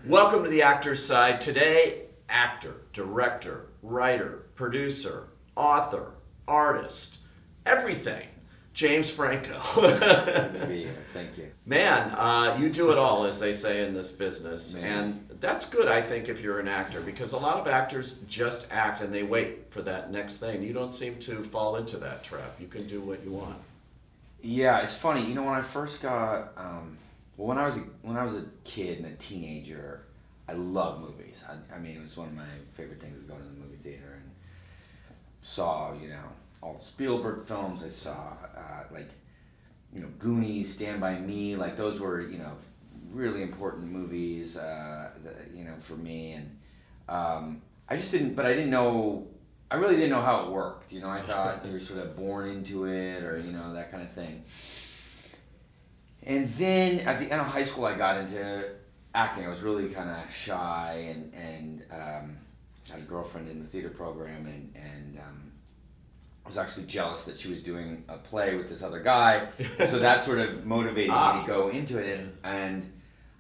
Welcome to the Actor's Side. Today, actor, director, writer, producer, author, artist, everything. James Franco. Good to be here. Thank you. Man, you do it all, as they say in this business. Man. And that's good, I think, if you're an actor, because a lot of actors just act and they wait for that next thing. You don't seem to fall into that trap. You can do what you want. Yeah, it's funny. You know, when I first got, well, when I was a kid and a teenager, I loved movies. I mean, it was one of my favorite things was going to the movie theater and saw, all the Spielberg films. I saw, Goonies, Stand By Me. Like those were, really important movies, for me. And I just didn't, but I didn't know. I really didn't know how it worked. I thought you were sort of born into it, or that kind of thing. And then at the end of high school, I got into acting. I was really kind of shy, and had a girlfriend in the theater program, and I was actually jealous that she was doing a play with this other guy. So that sort of motivated me to go into it, and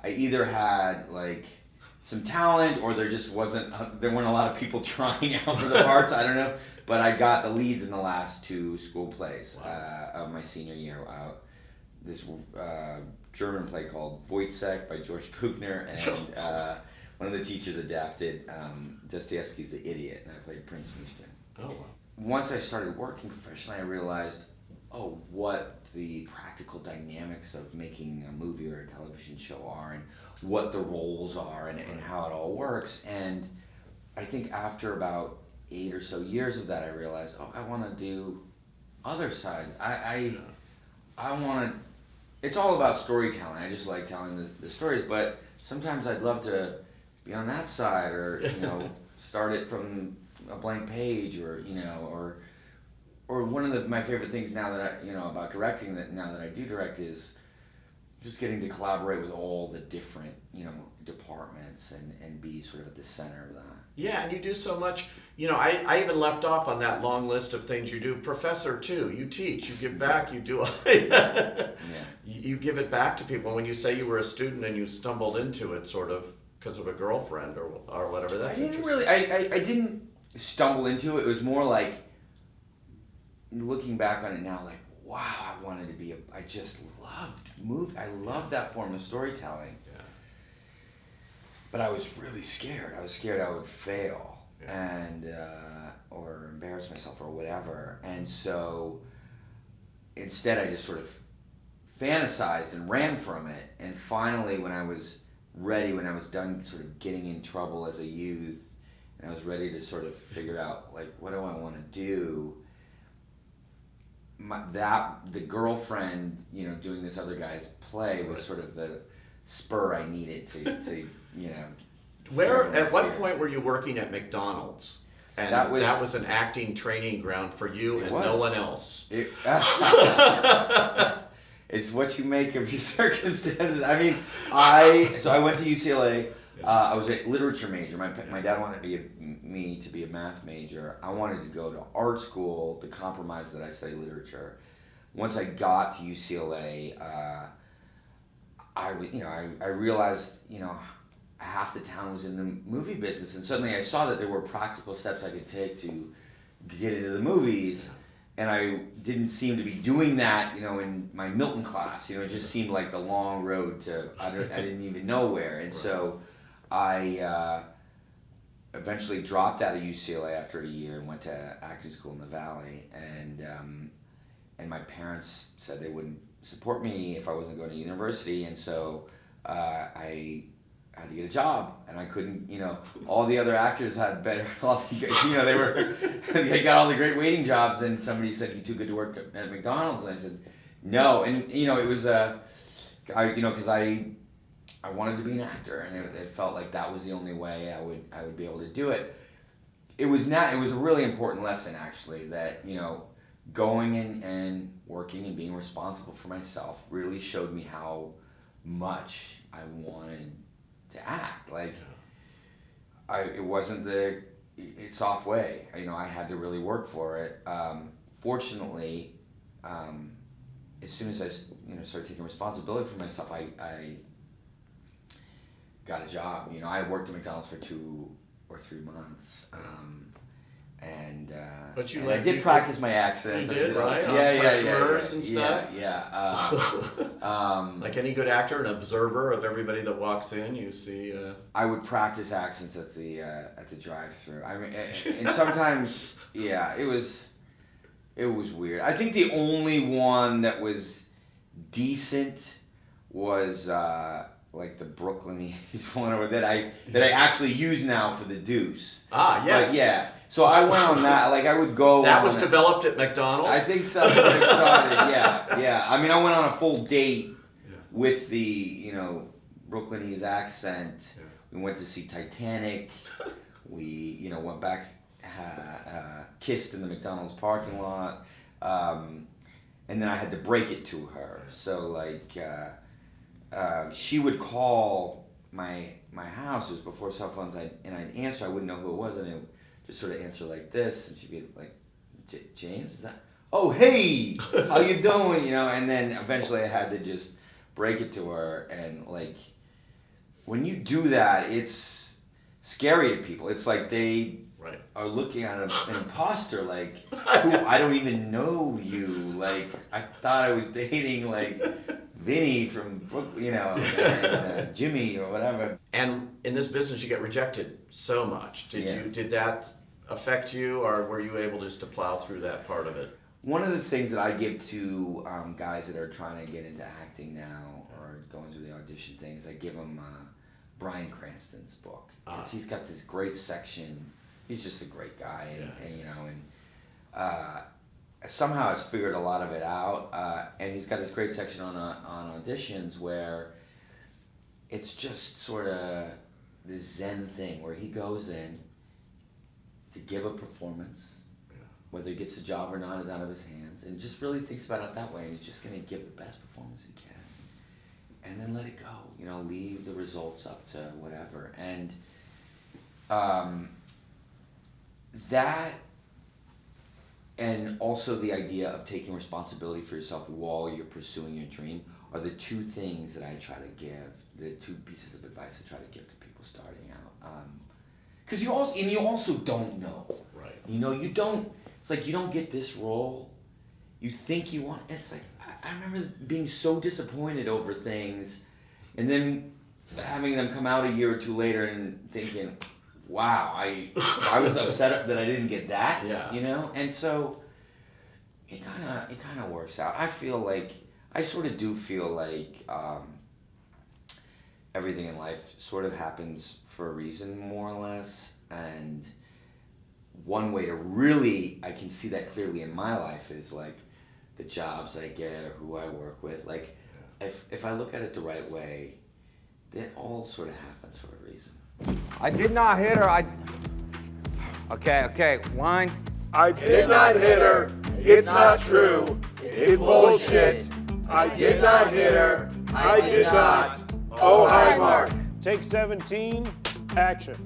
I either had like some talent, or there just wasn't. There weren't a lot of people trying out for the parts. I don't know, but I got the leads in the last two school plays of my senior year. This German play called Wojciech by George Buchner, and one of the teachers adapted Dostoevsky's The Idiot, and I played Prince Miskin. Oh, wow. Once I started working professionally, I realized, what the practical dynamics of making a movie or a television show are, and what the roles are, and how it all works. And I think after about 8 or so years of that, I realized, I want to do other sides. I want to. It's all about storytelling. I just like telling the stories, but sometimes I'd love to be on that side, or start it from a blank page, or one of my favorite things now that I about directing, that now that I do direct, is just getting to collaborate with all the different departments, and be sort of at the center of that. Yeah, and you do so much. I even left off on that long list of things you do. Professor, too. You teach, you give back, you do. Yeah. You give it back to people. When you say you were a student and you stumbled into it sort of because of a girlfriend or whatever, that's interesting. I didn't stumble into it. It was more like, looking back on it now, like, wow, I just loved movie. I loved that form of storytelling. Yeah. But I was really scared. I was scared I would fail, Yeah. and or embarrass myself or whatever. And so instead, I just sort of fantasized and ran from it. And finally, when I was ready, when I was done sort of getting in trouble as a youth, and I was ready to sort of figure out, like, what do I want to do? The girlfriend, doing this other guy's play was sort of the spur I needed to At what point were you working at McDonald's? And that was an acting training ground for you and no one else. It's what you make of your circumstances. I mean, I went to UCLA. I was a literature major. My dad wanted me to be a math major. I wanted to go to art school. The compromise that I study literature. Once I got to UCLA, I realized half the town was in the movie business, and suddenly I saw that there were practical steps I could take to get into the movies. And I didn't seem to be doing that, in my Milton class. It just seemed like the long road to I didn't even know where. And so I eventually dropped out of UCLA after a year and went to acting school in the Valley. And my parents said they wouldn't support me if I wasn't going to university. And so I had to get a job, and I couldn't. All the other actors had better. They got all the great waiting jobs, and somebody said, "You're too good to work at McDonald's." And I said, "No." And it was because I wanted to be an actor, and it felt like that was the only way I would be able to do it. It was a really important lesson, actually, that going and working and being responsible for myself really showed me how much I wanted to act. Like, it wasn't the soft way. I had to really work for it. Fortunately, as soon as I started taking responsibility for myself, I got a job. You know, I worked at McDonald's for 2 or 3 months. But you and like I did practice my accents. You did, right? Yeah, Customers and stuff? Yeah. Like any good actor, an observer of everybody that walks in, you see. I would practice accents at the drive-through. I mean, and sometimes, yeah, it was weird. I think the only one that was decent was like the Brooklynese one, or that I actually use now for the Deuce. Ah, yes. But yeah. So I went on that. Like I would go. That was developed at McDonald's. I think so. When it started. Yeah. I mean, I went on a full date with the Brooklynese accent. Yeah. We went to see Titanic. We went back, kissed in the McDonald's parking lot, and then I had to break it to her. So like, she would call my house. It was before cell phones. And I'd answer. I wouldn't know who it was, and I would just sort of answer like this, and she'd be like, "James, is that? Oh, hey, how you doing?" And then eventually I had to just break it to her, and like, when you do that, it's scary to people. It's like they are looking at an imposter, like, who I don't even know you. Like, I thought I was dating like Vinny from Brooklyn, and, Jimmy or whatever. And in this business, you get rejected so much. Did that affect you, or were you able just to plow through that part of it? One of the things that I give to guys that are trying to get into acting now or going through the audition thing is I give them Bryan Cranston's book, because he's got this great section. He's just a great guy, and somehow has figured a lot of it out. And he's got this great section on auditions where it's just sort of this Zen thing where he goes in to give a performance. Whether he gets the job or not is out of his hands, and just really thinks about it that way, and he's just going to give the best performance he can, and then let it go. Leave the results up to whatever. And that, and also the idea of taking responsibility for yourself while you're pursuing your dream, are the two things that I try to give, the two pieces of advice I try to give to people starting out. Because you also don't know. Right. You don't. It's like you don't get this role. You think you want. It's like I remember being so disappointed over things, and then having them come out a year or two later and thinking, "Wow, I was upset that I didn't get that." Yeah. And so it kind of works out. I sort of do feel like everything in life sort of happens for a reason, more or less, and one way to really, I can see that clearly in my life, is like the jobs I get or who I work with. Like, if I look at it the right way, it all sort of happens for a reason. I did not hit her. Okay, line. I did not hit her. It's not true. It's bullshit. I did not hit her. I did not. Oh, hi, Mark. Take 17, action.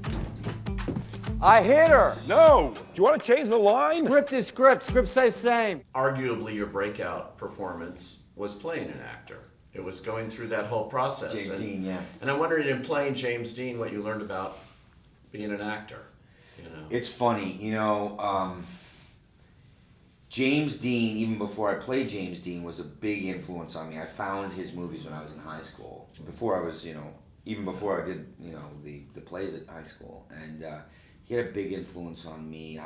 I hit her. No! Do you want to change the line? Script is script. Script stays the same. Arguably, your breakout performance was playing an actor. It was going through that whole process. James Dean, yeah. And I wondered, in playing James Dean, what you learned about being an actor. It's funny, James Dean, even before I played James Dean, was a big influence on me. I found his movies when I was in high school. Before I was, even before I did, the plays at high school. And he had a big influence on me.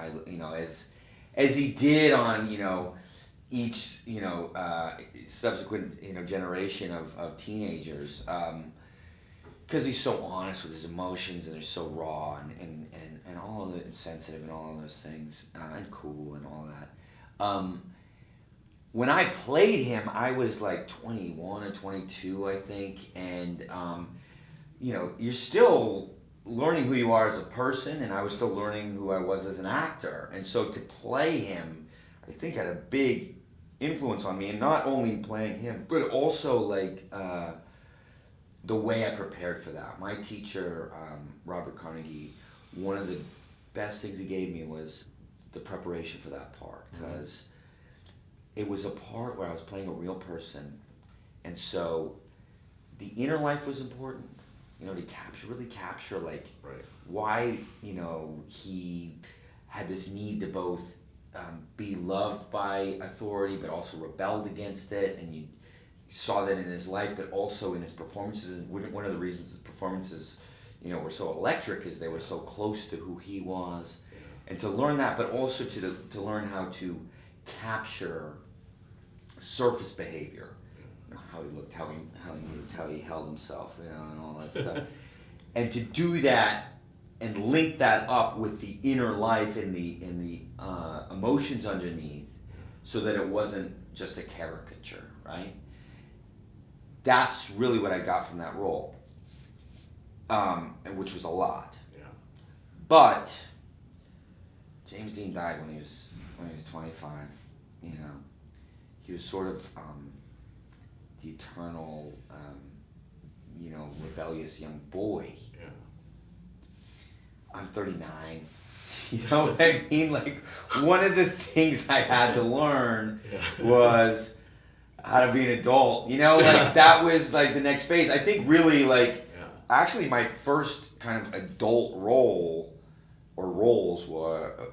As he did on, each, subsequent, generation of teenagers. Because he's so honest with his emotions, and they're so raw and all of it, sensitive and all of those things, and cool and all that. When I played him, I was like 21 or 22, I think, and you're still learning who you are as a person, and I was still learning who I was as an actor, and so to play him, I think had a big influence on me, and not only playing him, but also like the way I prepared for that. My teacher, Robert Carnegie, one of the best things he gave me was the preparation for that part, because it was a part where I was playing a real person, and so the inner life was important, to really capture like Right. why, he had this need to both be loved by authority, but also rebelled against it, and you saw that in his life, but also in his performances. And one of the reasons his performances, were so electric is they were so close to who he was, and to learn that, but also to learn how to capture surface behavior, how he looked, how he moved, how he held himself, and all that stuff, and to do that and link that up with the inner life and the emotions underneath, so that it wasn't just a caricature, right? That's really what I got from that role, and which was a lot. Yeah. But James Dean died when he was 25. He was sort of the eternal, rebellious young boy. Yeah. I'm 39. You know what I mean? Like, one of the things I had to learn was how to be an adult. Like that was like the next phase. I think really actually my first kind of adult role or roles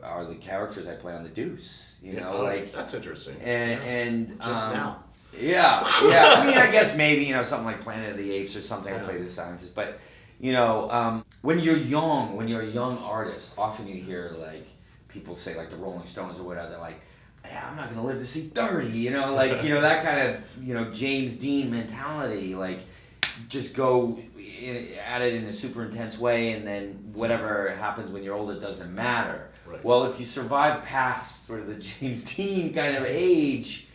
are the characters I play on The Deuce. That's interesting. And Just now. Yeah. I mean, I guess maybe something like Planet of the Apes or something. I play the scientist, but when you're young, when you're a young artist, often you hear like people say like the Rolling Stones or whatever. They're like, "Yeah, I'm not gonna live to see 30." That kind of James Dean mentality. Like, just go at it in a super intense way, and then whatever happens when you're older doesn't matter. Right. Well, if you survive past sort of the James Dean kind of age,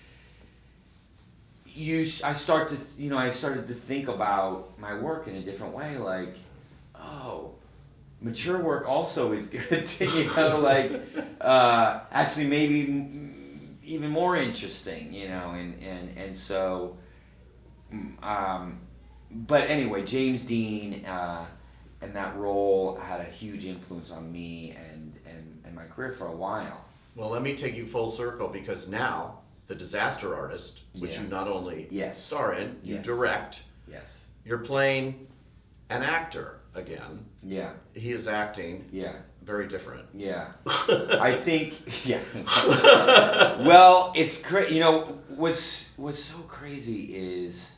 I started to think about my work in a different way. Like, oh, mature work also is good. Actually maybe even more interesting. And so. But anyway, James Dean and that role had a huge influence on me and my career for a while. Well, let me take you full circle, because now The Disaster Artist, which Yeah. you not only Yes. star in, you Yes. direct. Yes. You're playing an actor again. Yeah. He is acting. Yeah. Very different. Yeah. I think. Yeah. Well, it's what's so crazy is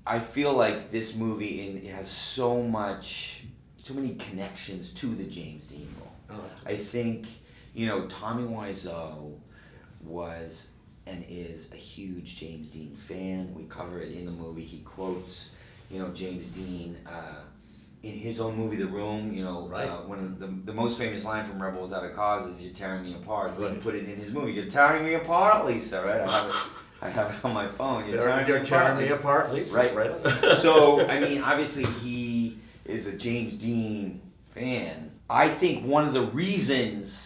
I feel like this movie it has so many connections to the James Dean role. Oh, that's I think, Tommy Wiseau was and is a huge James Dean fan. We cover it in the movie. He quotes, James Dean in his own movie, The Room. Right. When the most famous line from Rebel Without a Cause is "You're tearing me apart." He Right. put it in his movie. "You're tearing me apart, Lisa." Right? I have it on my phone. You're tearing me apart, Lisa. Right. Right. So, I mean, obviously he is a James Dean fan. I think one of the reasons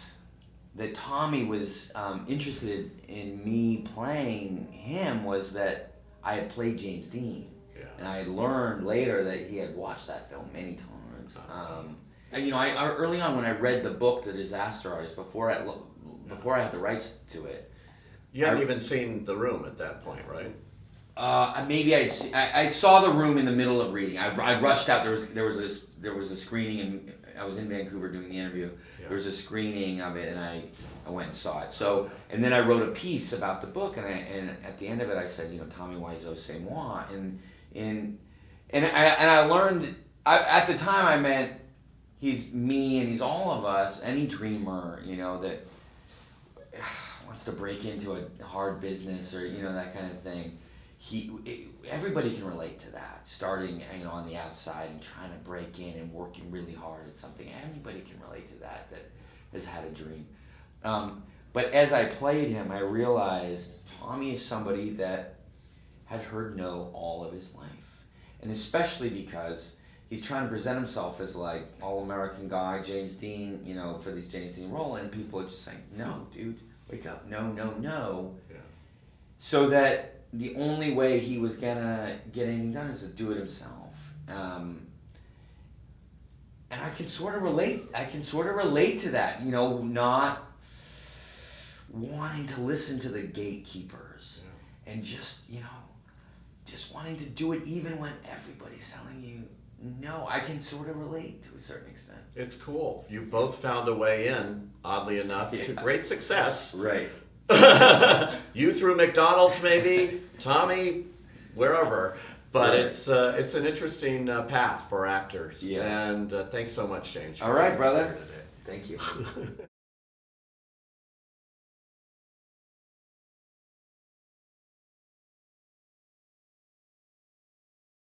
that Tommy was interested in me playing him was that I had played James Dean. Yeah. And I had learned later that he had watched that film many times. I early on when I read the book, The Disaster Artist, before I had the rights to it, You hadn't even seen The Room at that point, right? maybe I saw The Room in the middle of reading. I rushed out. There was a screening, and I was in Vancouver doing the interview. Yeah. There was a screening of it, and I went and saw it. So, and then I wrote a piece about the book, and at the end of it, I said, Tommy Wiseau, c'est moi, and I learned at the time I meant he's me and he's all of us. Any dreamer, that wants to break into a hard business or that kind of thing. Everybody can relate to that. Starting on the outside and trying to break in and working really hard at something. Anybody can relate to that has had a dream. But as I played him, I realized Tommy is somebody that had heard no all of his life, and especially because he's trying to present himself as like all-American guy, James Dean, for this James Dean role, and people are just saying, "No, dude, wake up! No." Yeah. So that the only way he was gonna get anything done is to do it himself. And I can sort of relate to that, not wanting to listen to the gatekeepers and just just wanting to do it even when everybody's telling you no. I can sort of relate to a certain extent. It's cool. You both found a way in, oddly enough, to great success. Right. You through McDonald's, maybe. Tommy, wherever. But Right. it's an interesting path for actors. Yeah. And thanks so much, James. All right, for brother. being here today. Thank you.